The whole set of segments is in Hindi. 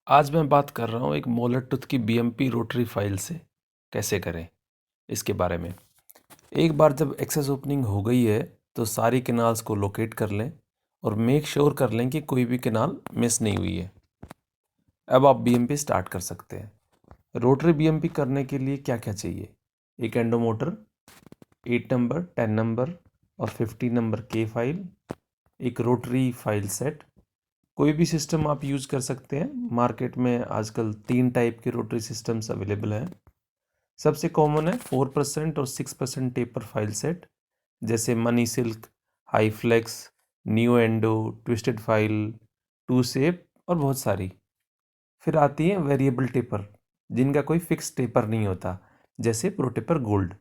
आज मैं बात कर रहा हूँ एक मोलर टूथ की बीएमपी रोटरी फाइल से कैसे करें इसके बारे में। एक बार जब एक्सेस ओपनिंग हो गई है तो सारी कैनाल्स को लोकेट कर लें और मेक श्योर कर लें कि कोई भी कैनाल मिस नहीं हुई है। अब आप बीएमपी स्टार्ट कर सकते हैं। रोटरी बीएमपी करने के लिए क्या क्या चाहिए? एक एंडो मोटर, 8 नंबर, 10 नंबर और 15 नंबर के फाइल, एक रोटरी फाइल सेट। कोई भी सिस्टम आप यूज़ कर सकते हैं। मार्केट में आजकल 3 टाइप के रोटरी सिस्टम्स अवेलेबल हैं। सबसे कॉमन है 4% और 6% टेपर फाइल सेट, जैसे Mani silk, HyFlex, Neoendo, twisted file, two shape और बहुत सारी। फिर आती है वेरिएबल टेपर, जिनका कोई फिक्स टेपर नहीं होता, जैसे प्रोटेपर गोल्ड।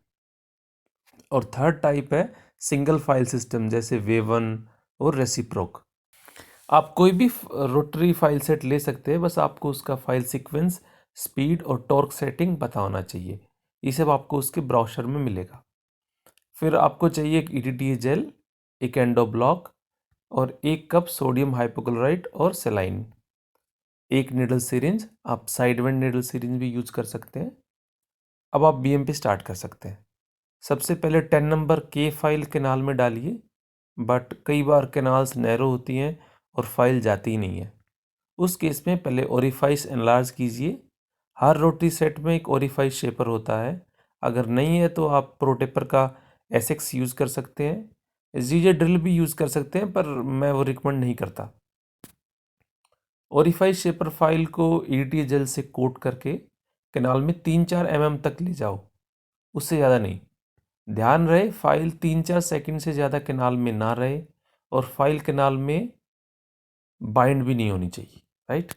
और थर्ड टाइप है सिंगल फाइल सिस्टम, जैसे वेवन और रेसिप्रोक। आप कोई भी रोटरी फाइल सेट ले सकते हैं, बस आपको उसका फाइल सीक्वेंस, स्पीड और टॉर्क सेटिंग पता होना चाहिए। ये सब आपको उसके ब्राउज़र में मिलेगा। फिर आपको चाहिए एक ईडीटीए जेल, एक एंडो ब्लॉक और 1 कप सोडियम हाइपोक्लोराइट और सेलाइन, एक निडल सिरिंज। आप साइड वेंट निडल सिरिंज भी यूज कर सकते हैं। अब आप बीएमपी स्टार्ट कर सकते हैं। सबसे पहले 10 नंबर के फाइल कैनाल में डालिए, बट कई बार कैनाल्स नैरो होती हैं और फाइल जाती ही नहीं है। उस केस में पहले ओरिफाइस एनलार्ज कीजिए। हर रोटरी सेट में एक ओरिफाइस शेपर होता है। अगर नहीं है तो आप प्रोटेपर का एसएक्स यूज़ कर सकते हैं। जीजे ड्रिल भी यूज़ कर सकते हैं, पर मैं वो रिकमेंड नहीं करता। ओरिफाइस शेपर फाइल को ईडीटी जेल से कोट करके कैनाल में 3-4 तक ले जाओ, उससे ज़्यादा नहीं। ध्यान रहे फाइल 3-4 सेकंड से ज़्यादा कैनाल में ना रहे और फाइल कैनाल में बाइंड भी नहीं होनी चाहिए, राइट।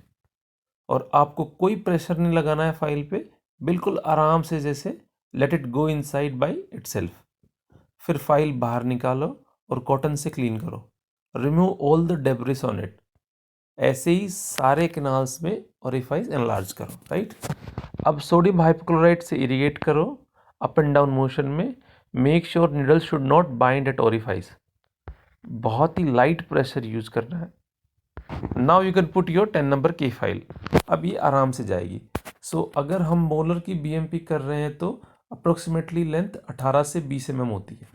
और आपको कोई प्रेशर नहीं लगाना है फाइल पे, बिल्कुल आराम से, जैसे let it go inside by itself. फिर फाइल बाहर निकालो और कॉटन से क्लीन करो। Remove all the debris on it. ऐसे ही सारे कैनाल्स में ओरिफाइस एनलार्ज करो, राइट। अब सोडियम हाइपोक्लोराइट से इरिगेट करो अप एंड डाउन मोशन में। Make sure needle should not bind at orifice. बहुत ही लाइट प्रेशर यूज करना है। Now you can put your 10 number की फाइल। अब ये आराम से जाएगी। अगर हम मोलर की बीएमपी कर रहे हैं तो अप्रोक्सीमेटली लेंथ 18 से 20 होती है।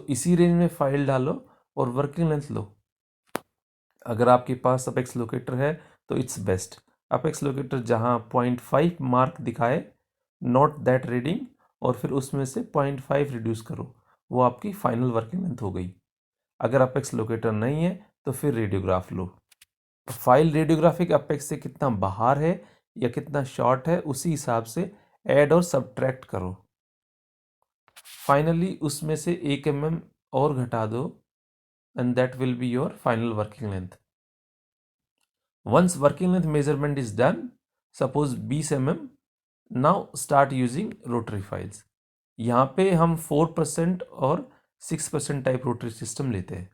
इसी रेंज में फाइल डालो और वर्किंग लेंथ लो। अगर आपके पास अपेक्स लोकेटर है तो इट्स बेस्ट। अपेक्स लोकेटर जहाँ 0.5 मार्क दिखाए, नोट दैट रीडिंग, और फिर उसमें से 0.5 रिड्यूस करो, वो आपकी फाइनल वर्किंग लेंथ हो गई। अगर अपेक्स लोकेटर नहीं है तो फिर रेडियोग्राफ लो। फाइल रेडियोग्राफिक अपेक्स से कितना बाहर है या कितना शॉर्ट है, उसी हिसाब से ऐड और सब्ट्रैक्ट करो। फाइनली उसमें से 1 और घटा दो and that will be your final working length. Once working length measurement is done, suppose 20 now start using rotary files. यहाँ पे हम 4% और 6% टाइप रोटरी सिस्टम लेते हैं।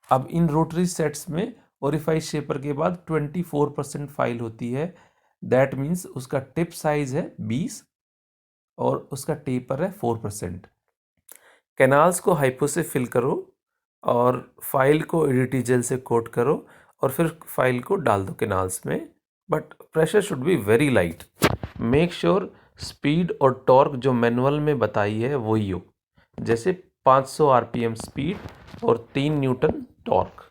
अब इन रोटरी सेट्स में ओरिफाइस शेपर के बाद 24% फाइल होती है। दैट मीन्स उसका टिप साइज है 20 और उसका टेपर है 4%। कैनाल्स को हाइपो से फिल करो और फाइल को ईडीटी जेल से कोट करो और फिर फाइल को डाल दो कैनाल्स में, but pressure should be very light. Make sure speed और टॉर्क जो मैनुअल में बताई है वही हो, जैसे 500 आरपीएम स्पीड और 3 न्यूटन टॉर्क।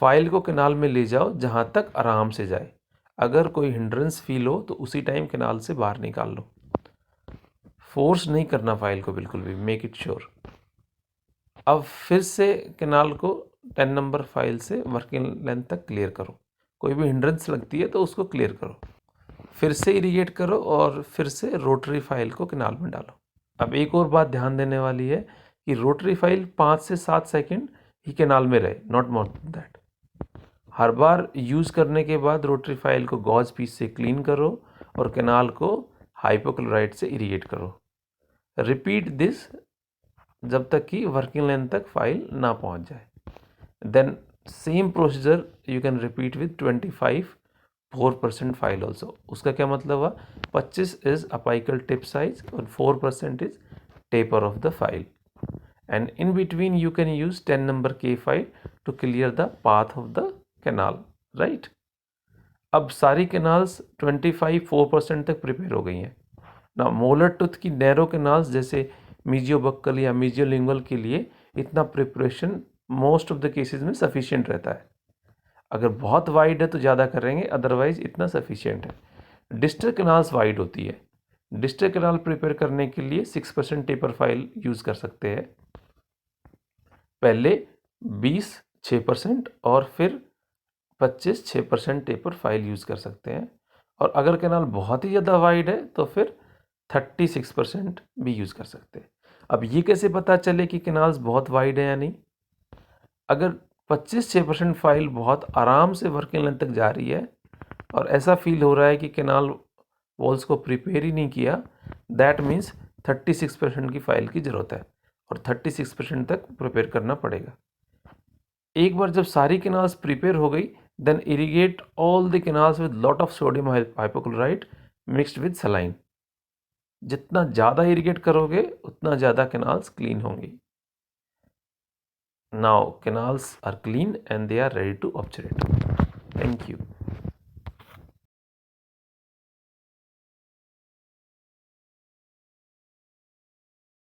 फाइल को कैनाल में ले जाओ जहाँ तक आराम से जाए। अगर कोई हिंड्रेंस फील हो तो उसी टाइम कैनाल से बाहर निकाल लो। फोर्स नहीं करना फाइल को बिल्कुल भी, मेक इट श्योर। अब फिर से कैनाल को 10 नंबर फाइल से वर्किंग लेंथ तक क्लियर करो। कोई भी हिंड्रेंस लगती है तो उसको क्लियर करो। फिर से इरिगेट करो और फिर से रोटरी फाइल को कैनाल में डालो। अब एक और बात ध्यान देने वाली है कि रोटरी फाइल 5 से 7 सेकंड ही कैनाल में रहे, not more than that. Her bar use करने के बाद रोटरी फाइल को गॉज पीस से क्लीन करो और कैनाल को हाइपोक्लोराइट से इरिगेट करो। रिपीट दिस जब तक कि वर्किंग लेंथ तक फाइल ना पहुंच जाए। Then same procedure you can repeat with 4% file also. उसका क्या मतलब हुआ? 25 इज अपाइकल टिप साइज और 4% is taper of the file, and in between you can use 10 number K file to clear the path of the canal, right? अब सारी कैनाल्स 25-4% तक प्रिपेयर हो गई हैं ना। मोलर टूथ की नैरो कैनाल्स जैसे मीजियोबक्कल या मीजियोलिंगुअल के लिए इतना preparation most of the cases में सफिशिएंट रहता है। अगर बहुत वाइड है तो ज़्यादा करेंगे, अदरवाइज इतना सफिशिएंट है। डिस्टल कैनाल्स वाइड होती है। डिस्टल कैनाल प्रिपेयर करने के लिए 6% टेपर फाइल यूज़ कर सकते हैं। पहले 20 6% और फिर 25 6% टेपर फाइल यूज़ कर सकते हैं। और अगर कैनाल बहुत ही ज़्यादा वाइड है तो फिर 36% भी यूज़ कर सकते हैं। अब ये कैसे पता चले कि कैनाल्स बहुत वाइड है या नहीं? अगर 25-6% फाइल बहुत आराम से वर्किंग लेंथ तक जा रही है और ऐसा फील हो रहा है कि कैनाल वॉल्स को प्रिपेयर ही नहीं किया, दैट मीन्स 36% की फाइल की ज़रूरत है और 36% तक प्रिपेयर करना पड़ेगा। एक बार जब सारी कैनाल्स प्रिपेयर हो गई, then irrigate all the canals with lot of sodium hypochlorite mixed with saline. जितना ज़्यादा इरिगेट करोगे उतना ज़्यादा कैनाल्स क्लीन होंगी। Now canals are clean and they are ready to obturate. Thank you.